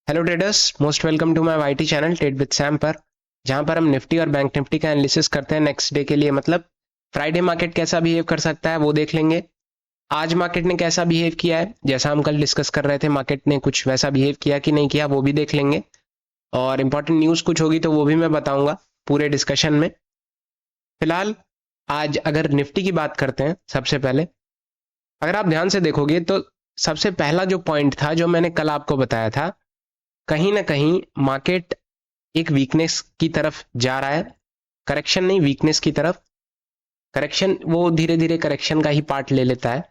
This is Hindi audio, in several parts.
Hello traders, most welcome to my YT channel trade with Sam पर, जहां पर हम निफ्टी और बैंक निफ्टी का एनालिसिस करते हैं नेक्स्ट डे के लिए। मतलब फ्राइडे मार्केट कैसा बिहेव कर सकता है वो देख लेंगे। आज मार्केट ने कैसा बिहेव किया है, जैसा हम कल डिस्कस कर रहे थे, मार्केट ने कुछ वैसा बिहेव किया कि नहीं किया वो भी देख लेंगे। और इंपॉर्टेंट न्यूज़ कुछ होगी तो वो भी मैं बताऊंगा पूरे डिस्कशन में। फिलहाल आज अगर निफ्टी की बात करते हैं, सबसे पहले अगर आप ध्यान से देखोगे तो सबसे पहला जो पॉइंट था जो मैंने कल आपको बताया था, कहीं ना कहीं मार्केट एक वीकनेस की तरफ जा रहा है। करेक्शन नहीं, वीकनेस की तरफ। करेक्शन वो धीरे धीरे करेक्शन का ही पार्ट ले लेता है।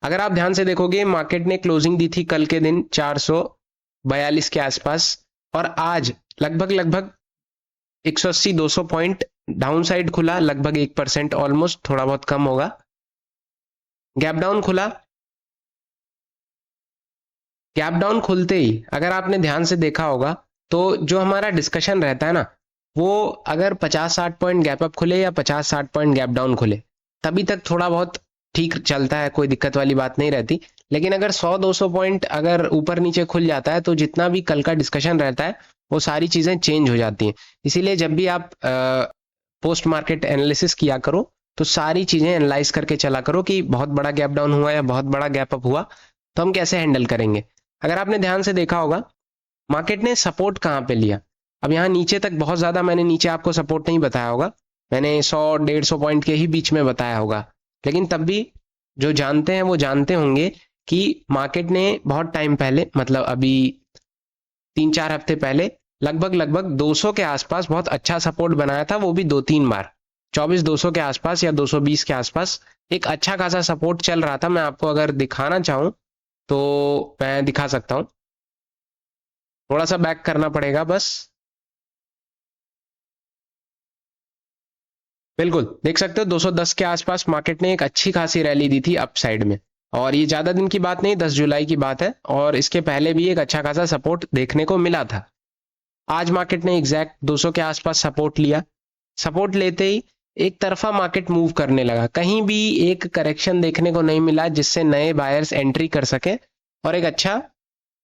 अगर आप ध्यान से देखोगे, मार्केट ने क्लोजिंग दी थी कल के दिन 442 के आसपास, और आज लगभग लगभग 180-200 पॉइंट डाउन साइड खुला, लगभग 1%, ऑलमोस्ट, थोड़ा बहुत कम होगा। गैप डाउन खुला। गैप डाउन खुलते ही अगर आपने ध्यान से देखा होगा तो जो हमारा डिस्कशन रहता है ना, वो अगर 50-60 पॉइंट गैप अप खुले या 50-60 पॉइंट गैप डाउन खुले तभी तक थोड़ा बहुत ठीक चलता है, कोई दिक्कत वाली बात नहीं रहती। लेकिन अगर 100-200 पॉइंट अगर ऊपर नीचे खुल जाता है तो जितना भी कल का डिस्कशन रहता है वो सारी चीज़ें चेंज हो जाती हैं। इसीलिए जब भी आप पोस्ट मार्केट एनालिसिस किया करो तो सारी चीज़ें एनालाइज करके चला करो कि बहुत बड़ा गैप डाउन हुआ या बहुत बड़ा गैप अप हुआ तो हम कैसे हैंडल करेंगे। अगर आपने ध्यान से देखा होगा, मार्केट ने सपोर्ट कहाँ पे लिया। अब यहाँ नीचे तक बहुत ज़्यादा मैंने नीचे आपको सपोर्ट नहीं बताया होगा, मैंने 100-150 पॉइंट के ही बीच में बताया होगा। लेकिन तब भी जो जानते हैं वो जानते होंगे कि मार्केट ने बहुत टाइम पहले, मतलब अभी 3-4 हफ्ते पहले, लगभग लगभग 200 के आसपास बहुत अच्छा सपोर्ट बनाया था, वो भी 2-3 बार। 24-200 के आसपास या 220 के आसपास एक अच्छा खासा सपोर्ट चल रहा था। मैं आपको अगर दिखाना चाहूँ तो मैं दिखा सकता हूँ, थोड़ा सा बैक करना पड़ेगा बस। बिल्कुल देख सकते हो 210 के आसपास मार्केट ने एक अच्छी खासी रैली दी थी अप साइड में, और ये ज़्यादा दिन की बात नहीं, 10 जुलाई की बात है, और इसके पहले भी एक अच्छा खासा सपोर्ट देखने को मिला था। आज मार्केट ने एग्जैक्ट 200 के आसपास सपोर्ट लिया। सपोर्ट लेते ही एक तरफा मार्केट मूव करने लगा, कहीं भी एक करेक्शन देखने को नहीं मिला जिससे नए बायर्स एंट्री कर सके और एक अच्छा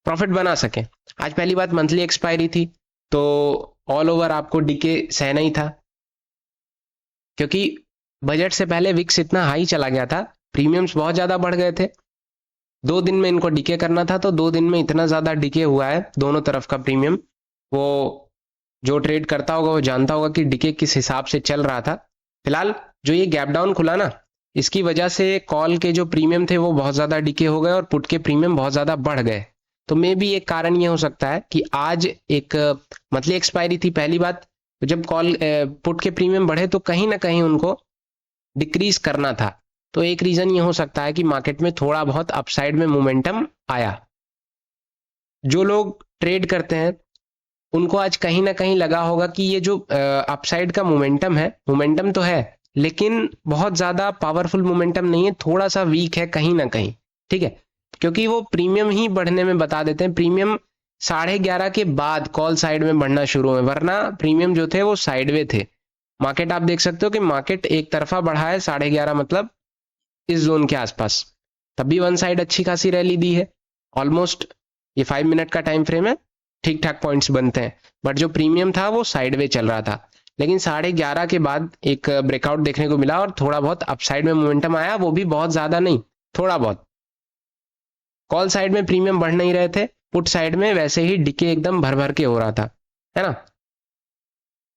प्रॉफिट बना सके। आज पहली बात मंथली एक्सपायरी थी, तो ऑल ओवर आपको डीके सहना ही था, क्योंकि बजट से पहले विक्स इतना हाई चला गया था, प्रीमियम्स बहुत ज़्यादा बढ़ गए थे। 2 दिन में इनको डीके करना था, तो 2 दिन में इतना ज़्यादा डीके हुआ है दोनों तरफ का प्रीमियम। वो जो ट्रेड करता होगा वो जानता होगा कि डीके किस हिसाब से चल रहा था। फिलहाल जो ये गैप डाउन खुला ना, इसकी वजह से कॉल के जो प्रीमियम थे वो बहुत ज़्यादा डीके हो गए और पुट के प्रीमियम बहुत ज़्यादा बढ़ गए। तो मे भी एक कारण ये हो सकता है कि आज एक मंथली एक्सपायरी थी, पहली बात। जब कॉल पुट के प्रीमियम बढ़े तो कहीं ना कहीं उनको डिक्रीज करना था, तो एक रीजन ये हो सकता है कि मार्केट में थोड़ा बहुत अपसाइड में मोमेंटम आया। जो लोग ट्रेड करते हैं उनको आज कहीं ना कहीं लगा होगा कि ये जो अपसाइड का मोमेंटम है, मोमेंटम तो है लेकिन बहुत ज्यादा पावरफुल मोमेंटम नहीं है, थोड़ा सा वीक है कहीं ना कहीं। ठीक है, क्योंकि वो प्रीमियम ही बढ़ने में बता देते हैं। प्रीमियम 11:30 के बाद कॉल साइड में बढ़ना शुरू हुए, वरना प्रीमियम जो थे वो साइडवे थे। मार्केट आप देख सकते हो कि मार्केट एक तरफा बढ़ा है 11:30, मतलब इस जोन के आसपास। तब भी वन साइड अच्छी खासी रैली दी है, ऑलमोस्ट ये 5 मिनट का टाइम फ्रेम है, ठीक ठाक पॉइंट्स बनते हैं। बट जो प्रीमियम था वो साइडवे चल रहा था, लेकिन 11:30 के बाद एक ब्रेकआउट देखने को मिला और थोड़ा बहुत अपसाइड में मोमेंटम आया, वो भी बहुत ज्यादा नहीं, थोड़ा बहुत। कॉल साइड में प्रीमियम बढ़ नहीं रहे थे, पुट साइड में वैसे ही डिके एकदम भर भर के हो रहा था, है ना।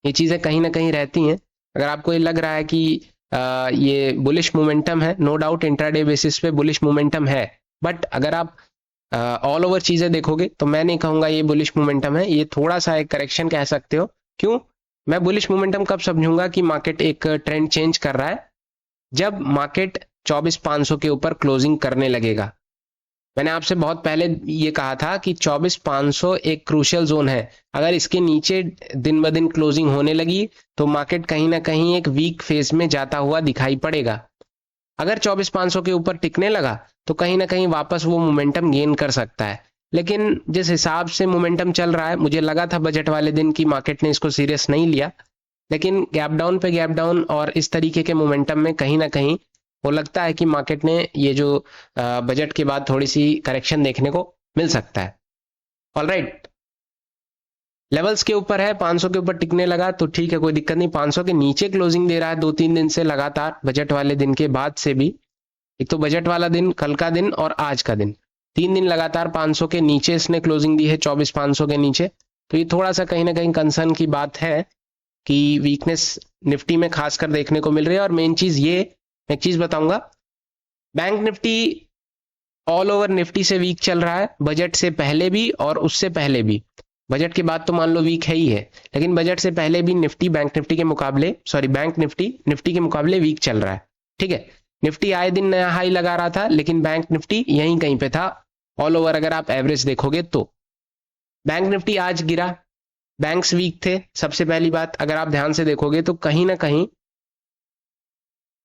ये चीजें कहीं ना कहीं रहती हैं। अगर आपको ये लग रहा है कि ये बुलिश मोमेंटम है, नो डाउट इंट्राडे बेसिस पे बुलिश मोमेंटम है, बट अगर आप ऑल ओवर चीजें देखोगे तो मैं नहीं कहूंगा ये बुलिश मोमेंटम है, ये थोड़ा सा एक करेक्शन कह सकते हो। क्यों? मैं बुलिश मोमेंटम कब समझूंगा कि मार्केट एक ट्रेंड चेंज कर रहा है, जब मार्केट 24,500 के ऊपर क्लोजिंग करने लगेगा। मैंने आपसे बहुत पहले ये कहा था कि 24,500 एक क्रूशियल जोन है, अगर इसके नीचे दिन ब दिन क्लोजिंग होने लगी तो मार्केट कहीं ना कहीं एक वीक फेज में जाता हुआ दिखाई पड़ेगा। अगर 24,500 के ऊपर टिकने लगा तो कहीं ना कहीं वापस वो मोमेंटम गेन कर सकता है। लेकिन जिस हिसाब से मोमेंटम चल रहा है, मुझे लगा था बजट वाले दिन की मार्केट ने इसको सीरियस नहीं लिया, लेकिन गैप डाउन पे गैप डाउन और इस तरीके के मोमेंटम में कहीं ना कहीं वो लगता है कि मार्केट ने ये जो बजट के बाद थोड़ी सी करेक्शन देखने को मिल सकता है। ऑलराइट, लेवल्स के ऊपर है, 500 के ऊपर टिकने लगा तो ठीक है, कोई दिक्कत नहीं। 500 के नीचे क्लोजिंग दे रहा है 2-3 दिन से लगातार, बजट वाले दिन के बाद से भी। एक तो बजट वाला दिन, कल का दिन और आज का दिन, 3 दिन लगातार 500 के नीचे इसने क्लोजिंग दी है, 24,500 के नीचे। तो ये थोड़ा सा कहीं ना कहीं कंसर्न की बात है कि वीकनेस निफ्टी में खासकर देखने को मिल रही है। और मेन चीज ये, मैं एक चीज बताऊंगा, bank Nifty all over Nifty से वीक चल रहा है, बजट से पहले भी और उससे पहले भी। बजट के बाद तो मान लो वीक है ही है, लेकिन बजट से पहले भी निफ्टी बैंक निफ्टी के मुकाबले, सॉरी बैंक निफ्टी निफ्टी के मुकाबले वीक चल रहा है। ठीक है, निफ्टी आए दिन नया हाई लगा रहा था, लेकिन बैंक निफ्टी यहीं कहीं पे था ऑल ओवर। अगर आप एवरेज देखोगे तो बैंक निफ्टी आज गिरा, बैंक्स वीक थे सबसे पहली बात। अगर आप ध्यान से देखोगे तो कहीं ना कहीं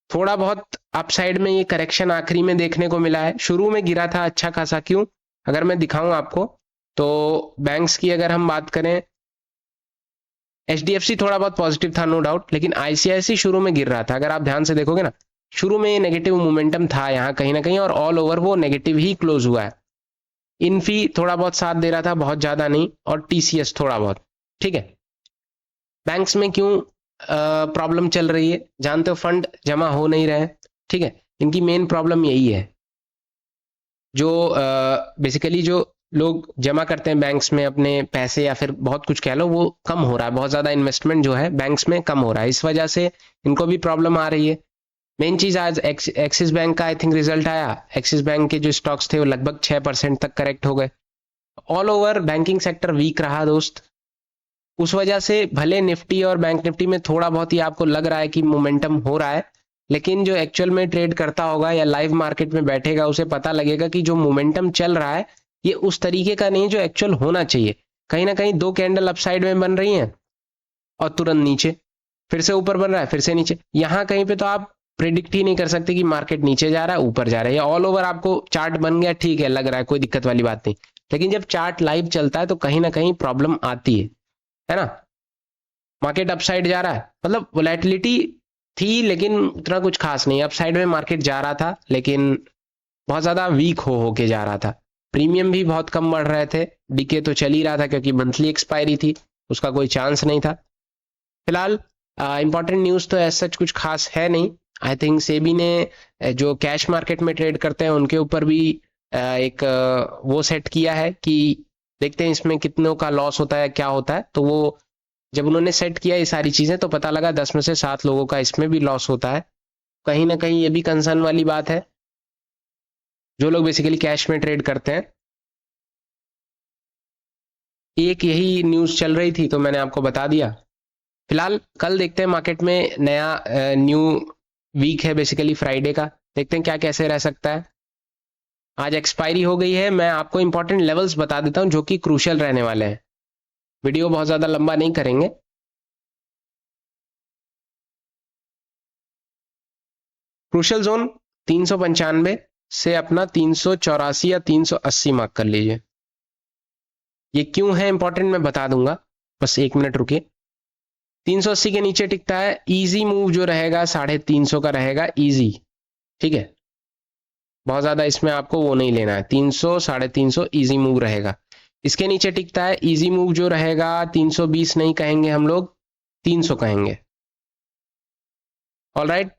थोड़ा बहुत अपसाइड में ये करेक्शन आखिरी में देखने को मिला है। शुरू में गिरा था अच्छा खासा, क्यों, अगर मैं दिखाऊं आपको तो बैंक्स की अगर हम बात करें, एचडीएफसी थोड़ा बहुत पॉजिटिव था नो डाउट, लेकिन आईसीआईसी शुरू में गिर रहा था। अगर आप ध्यान से देखोगे ना, शुरू में नेगेटिव मोमेंटम था यहाँ कहीं ना कहीं, और ऑल ओवर वो नेगेटिव ही क्लोज हुआ है। इनफी थोड़ा बहुत साथ दे रहा था, बहुत ज्यादा नहीं, और टीसीएस थोड़ा बहुत। ठीक है, बैंक्स में क्यों प्रॉब्लम चल रही है, जानते हो, फंड जमा हो नहीं रहे। ठीक है, इनकी मेन प्रॉब्लम यही है। जो बेसिकली जो लोग जमा करते हैं बैंक्स में अपने पैसे या फिर बहुत कुछ कह लो, वो कम हो रहा है, बहुत ज्यादा इन्वेस्टमेंट जो है बैंक्स में कम हो रहा है, इस वजह से इनको भी प्रॉब्लम आ रही है। मेन चीज, आज एक्सिस बैंक का आई थिंक रिजल्ट आया, एक्सिस बैंक के जो स्टॉक्स थे वो लगभग 6% तक करेक्ट हो गए। All over banking sector weak रहा दोस्त, उस वजह से भले निफ्टी और बैंक निफ्टी में थोड़ा बहुत ही आपको लग रहा है कि मोमेंटम हो रहा है, लेकिन जो एक्चुअल में ट्रेड करता होगा या लाइव मार्केट में बैठेगा उसे पता लगेगा कि जो मोमेंटम चल रहा है ये उस तरीके का नहीं जो एक्चुअल होना चाहिए। कहीं ना कहीं 2 कैंडल अपसाइड में बन रही हैं और तुरंत नीचे, फिर से ऊपर बन रहा है, फिर से नीचे। यहां कहीं पे तो आप प्रिडिक्ट ही नहीं कर सकते कि मार्केट नीचे जा रहा है ऊपर जा रहा है, या ऑल ओवर आपको चार्ट बन गया, ठीक है, लग रहा है, कोई दिक्कत वाली बात नहीं। लेकिन जब चार्ट लाइव चलता है तो कहीं ना कहीं प्रॉब्लम आती है ना। मार्केट अपसाइड जा रहा है, मतलब वोलेटिलिटी थी लेकिन उतना कुछ खास नहीं, अपसाइड में मार्केट जा रहा था लेकिन बहुत ज्यादा वीक होके जा रहा था। प्रीमियम भी बहुत कम बढ़ रहे थे, डीके तो चल ही रहा था क्योंकि मंथली एक्सपायरी थी, उसका कोई चांस नहीं था। फिलहाल इंपॉर्टेंट न्यूज तो ऐसा सच कुछ खास है नहीं। आई थिंक सेबी ने जो कैश मार्केट में ट्रेड करते हैं उनके ऊपर भी एक वो सेट किया है कि देखते हैं इसमें कितनों का लॉस होता है, क्या होता है। तो वो जब उन्होंने सेट किया ये सारी चीजें तो पता लगा 10 में से 7 लोगों का इसमें भी लॉस होता है। कहीं ना कहीं ये भी कंसर्न वाली बात है, जो लोग बेसिकली कैश में ट्रेड करते हैं। एक यही न्यूज चल रही थी तो मैंने आपको बता दिया। फिलहाल कल देखते हैं मार्केट में नया न्यू वीक है बेसिकली फ्राइडे का, देखते हैं क्या कैसे रह सकता है। आज एक्सपायरी हो गई है, मैं आपको इंपॉर्टेंट लेवल्स बता देता हूं जो कि क्रूशियल रहने वाले हैं। वीडियो बहुत ज्यादा लंबा नहीं करेंगे। क्रूशियल जोन 395 से अपना 384 या 380 मार्क कर लीजिए। ये क्यों है इंपॉर्टेंट मैं बता दूंगा, बस 1 मिनट रुकिए। 380 के नीचे टिकता है, इजी मूव जो रहेगा 350 का रहेगा इजी। ठीक है, बहुत ज्यादा इसमें आपको वो नहीं लेना है, 300 350 इजी मूव रहेगा। इसके नीचे टिकता है, इजी मूव जो रहेगा 320 नहीं कहेंगे हम लोग, 300 कहेंगे। ऑलराइट,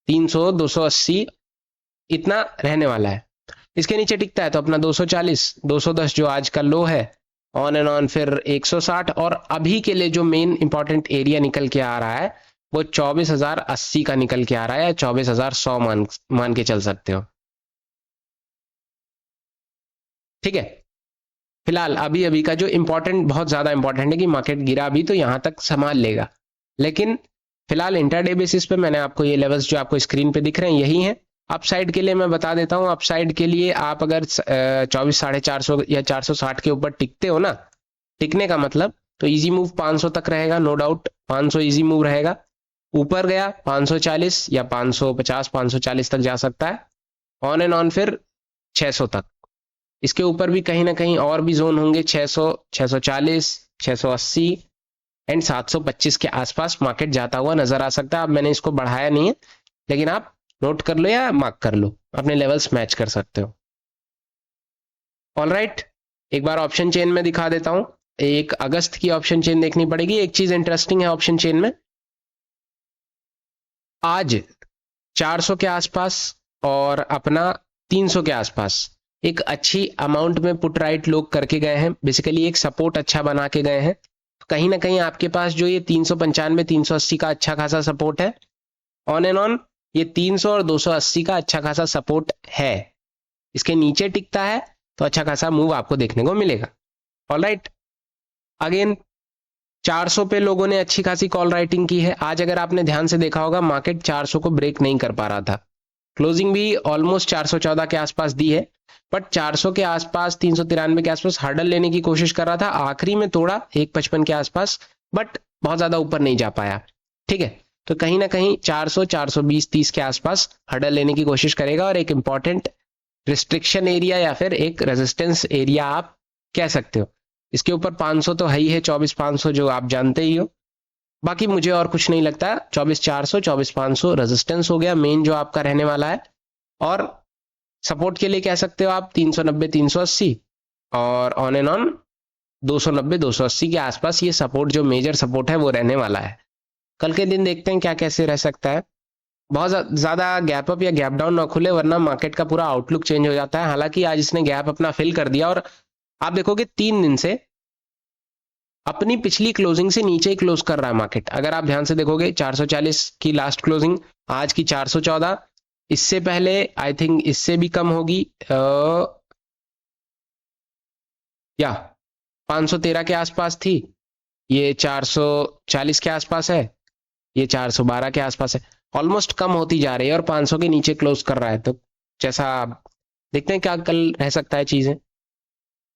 300 280 इतना रहने वाला है। इसके नीचे टिकता है तो अपना 240 210 जो आज का लो है, ऑन एंड ऑन फिर 160, और अभी के लिए जो मेन इंपॉर्टेंट एरिया निकल के आ रहा है वो 24,080 का निकल के आ रहा है, या 24,100 मान के चल सकते हो। ठीक है, फिलहाल अभी अभी का जो इंपॉर्टेंट, बहुत ज्यादा इंपॉर्टेंट है कि मार्केट गिरा भी तो यहां तक संभाल लेगा, लेकिन फिलहाल इंटरडे बेसिस पे मैंने आपको ये लेवल्स जो आपको स्क्रीन पे दिख रहे हैं यही हैं। अपसाइड के लिए मैं बता देता हूं, अपसाइड के लिए आप अगर 24,450 या 460 के ऊपर टिकते हो ना, टिकने का मतलब तो इजी मूव 500 तक रहेगा, नो डाउट 500 इजी मूव रहेगा। ऊपर गया 540 या 550 540 तक जा सकता है, ऑन एंड ऑन फिर 600 तक। इसके ऊपर भी कहीं ना कहीं और भी जोन होंगे, 600 640 680 एंड 725 के आसपास मार्केट जाता हुआ नजर आ सकता है। अब मैंने इसको बढ़ाया नहीं है, लेकिन आप नोट कर लो या मार्क कर लो, अपने लेवल्स मैच कर सकते हो। ऑलराइट, एक बार ऑप्शन चेन में दिखा देता हूं। 1 अगस्त की ऑप्शन चेन देखनी पड़ेगी। एक चीज इंटरेस्टिंग है ऑप्शन चेन में, आज 400 के आसपास और अपना 300 के आसपास एक अच्छी अमाउंट में पुट राइट लोग करके गए हैं। बेसिकली एक सपोर्ट अच्छा बना के गए हैं। कहीं ना कहीं आपके पास जो ये 395 380 का अच्छा खासा सपोर्ट है, ऑन एंड ऑन ये 300 और 280 का अच्छा खासा सपोर्ट है। इसके नीचे टिकता है तो अच्छा खासा मूव आपको देखने को मिलेगा। ऑलराइट, अगेन 400 पे लोगों ने अच्छी खासी कॉल राइटिंग की है। आज अगर आपने ध्यान से देखा होगा, मार्केट 400 को ब्रेक नहीं कर पा रहा था। क्लोजिंग भी ऑलमोस्ट 414 के आसपास दी है, बट 400 के आसपास 393 के आसपास हर्डल लेने की कोशिश कर रहा था। आखिरी में तोड़ा 155 के आसपास, बट बहुत ज्यादा ऊपर नहीं जा पाया। ठीक है, तो कहीं ना कहीं 400 420 30 के आसपास हर्डल लेने की कोशिश करेगा और एक इंपॉर्टेंट रिस्ट्रिक्शन एरिया या फिर एक रेजिस्टेंस एरिया आप कह सकते हो। इसके ऊपर 500 तो है ही है, 24,500 जो आप जानते ही हो। बाकी मुझे और कुछ नहीं लगता। 24,400 24,500 रेजिस्टेंस हो गया मेन जो आपका रहने वाला है। और सपोर्ट के लिए कह सकते हो आप 390 380 और ऑन एंड ऑन 290 280 के आसपास ये सपोर्ट जो मेजर सपोर्ट है वो रहने वाला है। कल के दिन देखते हैं क्या कैसे रह सकता है। बहुत ज्यादा गैप अप या गैप डाउन ना खुले, वरना मार्केट का पूरा आउटलुक चेंज हो जाता है। हालांकि आज इसने गैप अपना फिल कर दिया और आप देखोगे 3 दिन से अपनी पिछली क्लोजिंग से नीचे ही क्लोज कर रहा है मार्केट। अगर आप ध्यान से देखोगे 440 की लास्ट क्लोजिंग, आज की 414, इससे पहले आई थिंक इससे भी कम होगी या 513 के आसपास थी। ये 440 के आसपास है, ये 412 के आसपास है। ऑलमोस्ट कम होती जा रही है और 500 के नीचे क्लोज कर रहा है। तो जैसा देखते हैं क्या कल रह सकता है चीजें।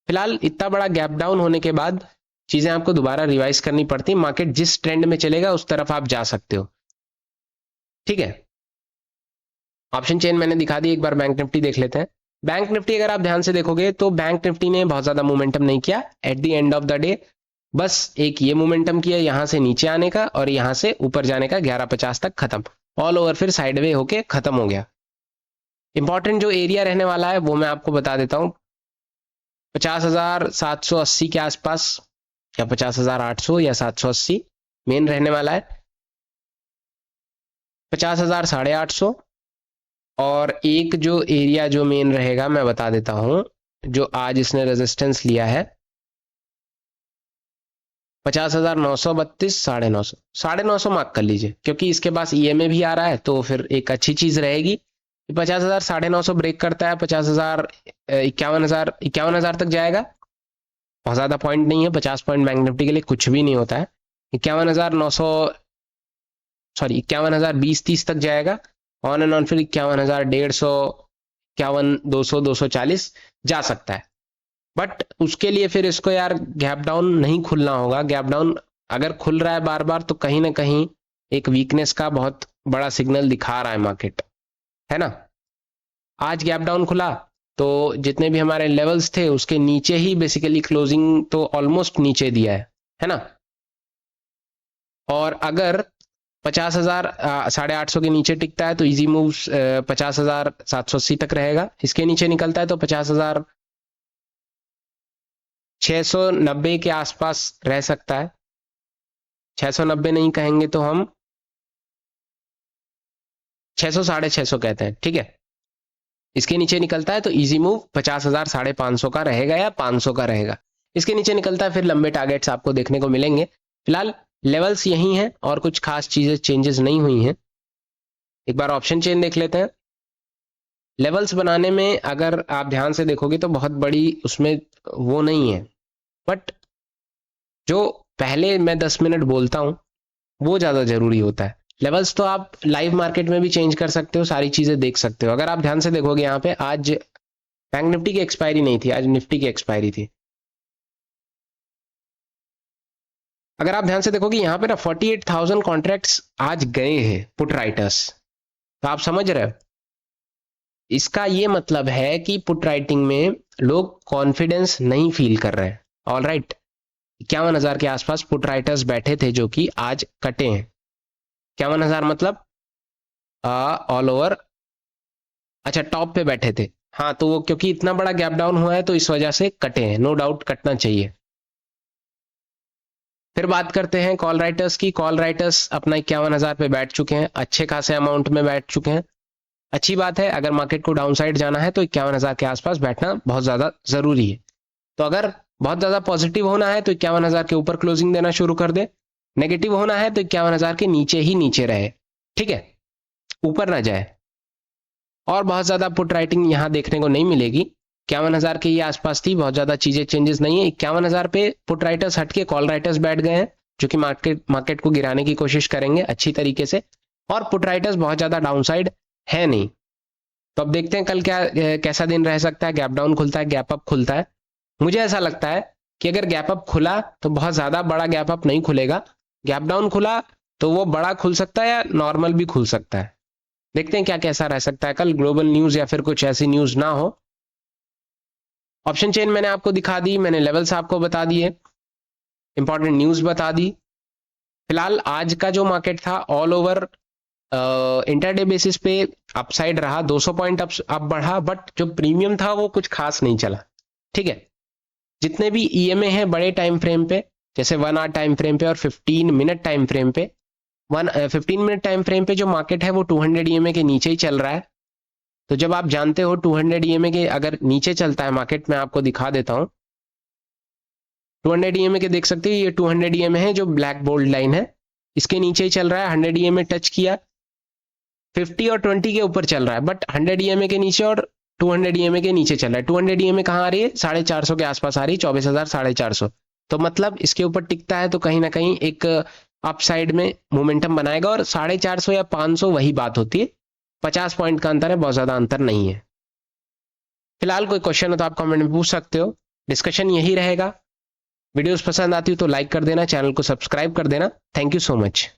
फिलहाल इतना बड़ा गैप डाउन होने के बाद चीजें आपको दोबारा रिवाइज करनी पड़ती। मार्केट जिस ट्रेंड में चलेगा उस तरफ आप जा सकते हो। ठीक है, ऑप्शन चेन मैंने दिखा दी। एक बार बैंक निफ्टी देख लेते हैं। बैंक निफ्टी अगर आप ध्यान से देखोगे तो बैंक निफ्टी ने बहुत ज्यादा मोमेंटम नहीं किया at the end of the day. बस एक ये मोमेंटम किया यहां से नीचे आने का और यहां से ऊपर जाने का 1150 तक खत्म। ऑल ओवर फिर साइडवे होके खत्म हो गया। इंपॉर्टेंट जो एरिया रहने वाला है वो मैं आपको बता देता हूं। 50,780 के आसपास या 50,800 या 780 मेन रहने वाला है। 50,850 और एक जो एरिया जो मेन रहेगा मैं बता देता हूं, जो आज इसने रेजिस्टेंस लिया है 50,932 950 मार्क कर लीजिए, क्योंकि इसके पास ईएमए भी आ रहा है तो फिर एक अच्छी चीज रहेगी। 50,000 950 ब्रेक करता है, 50,000 51,000 तक जाएगा। बहुत ज्यादा पॉइंट नहीं है, 50 पॉइंट बैंक निफ्टी के लिए कुछ भी नहीं होता है। 51,20 30 तक जाएगा। ऑन एंड ऑन फिर 51,150 51,200 240 जा सकता है। बट उसके लिए फिर इसको यार गैप डाउन नहीं खुलना होगा। गैप डाउन अगर खुल रहा है बार बार तो कहीं ना कहीं एक वीकनेस का बहुत बड़ा सिग्नल दिखा रहा है मार्केट, है ना। आज गैप डाउन खुला तो जितने भी हमारे लेवल्स थे उसके नीचे ही बेसिकली क्लोजिंग तो ऑलमोस्ट नीचे दिया है ना। और अगर 50,000 850 के नीचे टिकता है तो इजी मूव 50,780 तक रहेगा। इसके नीचे निकलता है तो 50,690 के आसपास रह सकता है। 690 नहीं कहेंगे तो हम 600 650 कहते हैं, ठीक है। इसके नीचे निकलता है तो इजी मूव 50,000 550 का रहेगा या 500 का रहेगा। इसके नीचे निकलता है फिर लंबे टारगेट्स आपको देखने को मिलेंगे। फिलहाल लेवल्स यही हैं और कुछ खास चीजें चेंजेस नहीं हुई हैं। एक बार ऑप्शन चेन देख लेते हैं। लेवल्स बनाने में अगर आप ध्यान से देखोगे तो बहुत बड़ी उसमें वो नहीं है, बट जो पहले मैं 10 मिनट बोलता हूं वो ज्यादा जरूरी होता है। लेवल्स तो आप लाइव मार्केट में भी चेंज कर सकते हो, सारी चीजें देख सकते हो। अगर आप ध्यान से देखोगे यहाँ पे आज बैंक निफ्टी की एक्सपायरी नहीं थी, आज निफ्टी की एक्सपायरी थी। अगर आप ध्यान से देखोगे यहाँ पे ना 48,000 कॉन्ट्रैक्ट्स आज गए हैं पुट राइटर्स। तो आप समझ रहे हो, इसका ये मतलब है कि पुट राइटिंग में लोग कॉन्फिडेंस नहीं फील कर रहे हैं। ऑल राइट, 51,000 के आसपास पुट राइटर्स बैठे थे जो कि आज कटे हैं। 51,000 मतलब ऑल ओवर, अच्छा टॉप पे बैठे थे, हाँ, तो वो क्योंकि इतना बड़ा गैप डाउन हुआ है तो इस वजह से कटे हैं, नो डाउट कटना चाहिए। फिर बात करते हैं कॉल राइटर्स की। कॉल राइटर्स अपना 51,000 पे बैठ चुके हैं, अच्छे खासे अमाउंट में बैठ चुके हैं। अच्छी बात है, अगर मार्केट को डाउन साइड जाना है तो 51,000 के आसपास बैठना बहुत ज्यादा जरूरी है। तो अगर बहुत ज्यादा पॉजिटिव होना है तो 51,000 के ऊपर क्लोजिंग देना शुरू कर दे, नेगेटिव होना है तो 51,000 के नीचे ही नीचे रहे, ठीक है, ऊपर ना जाए। और बहुत ज्यादा पुट राइटिंग यहाँ देखने को नहीं मिलेगी। 51,000 के ये आसपास थी, बहुत ज्यादा चीजें चेंजेस नहीं है। 51,000 पे पुट राइटर्स हटके कॉल राइटर्स बैठ गए हैं, जो कि मार्केट को गिराने की कोशिश करेंगे अच्छी तरीके से। और पुट राइटर्स बहुत ज्यादा डाउनसाइड है नहीं। तो अब देखते हैं कल क्या कैसा दिन रह सकता है। गैप डाउन खुलता है, गैप अप खुलता है। मुझे ऐसा लगता है कि अगर गैप अप खुला तो बहुत ज्यादा बड़ा गैप अप नहीं खुलेगा। गैप डाउन खुला तो वो बड़ा खुल सकता है या नॉर्मल भी खुल सकता है। देखते हैं क्या कैसा रह सकता है कल, ग्लोबल न्यूज या फिर कुछ ऐसी न्यूज ना हो। ऑप्शन चेन मैंने आपको दिखा दी, मैंने लेवल्स आपको बता दिए, इंपॉर्टेंट न्यूज बता दी। फिलहाल आज का जो मार्केट था ऑल ओवर इंटरडे बेसिस पे अपसाइड रहा, 200 पॉइंट अप बढ़ा, बट जो प्रीमियम था वो कुछ खास नहीं चला, ठीक है। जितने भी ईएमए हैं बड़े टाइम फ्रेम पे, जैसे 1 आवर टाइम फ्रेम पे और 15 मिनट टाइम फ्रेम पे, 15 मिनट टाइम फ्रेम पे जो मार्केट है वो 200 ईएमए के नीचे ही चल रहा है। तो जब आप जानते हो 200 ईएमए के अगर नीचे चलता है मार्केट, में आपको दिखा देता हूं 200 ईएमए के, देख सकते हो ये 200 ईएमए है जो ब्लैक बोल्ड लाइन है, इसके नीचे ही चल रहा है। 100 ईएमए टच किया, 50 और 20 के ऊपर चल रहा है, बट 100 ईएमए के नीचे और 200 ईएमए के नीचे चल रहा है। 200 ईएमए कहाँ आ रही है? 450 के आसपास आ रही है, 24,450। तो मतलब इसके ऊपर टिकता है तो कहीं ना कहीं एक अपसाइड में मोमेंटम बनाएगा, और 450 या 500 वही बात होती है। 50 पॉइंट का अंतर है, बहुत ज्यादा अंतर नहीं है। फिलहाल कोई क्वेश्चन हो तो आप कमेंट में पूछ सकते हो। डिस्कशन यही रहेगा। वीडियोस पसंद आती हो तो लाइक कर देना, चैनल को सब्सक्राइब कर देना। Thank you so much.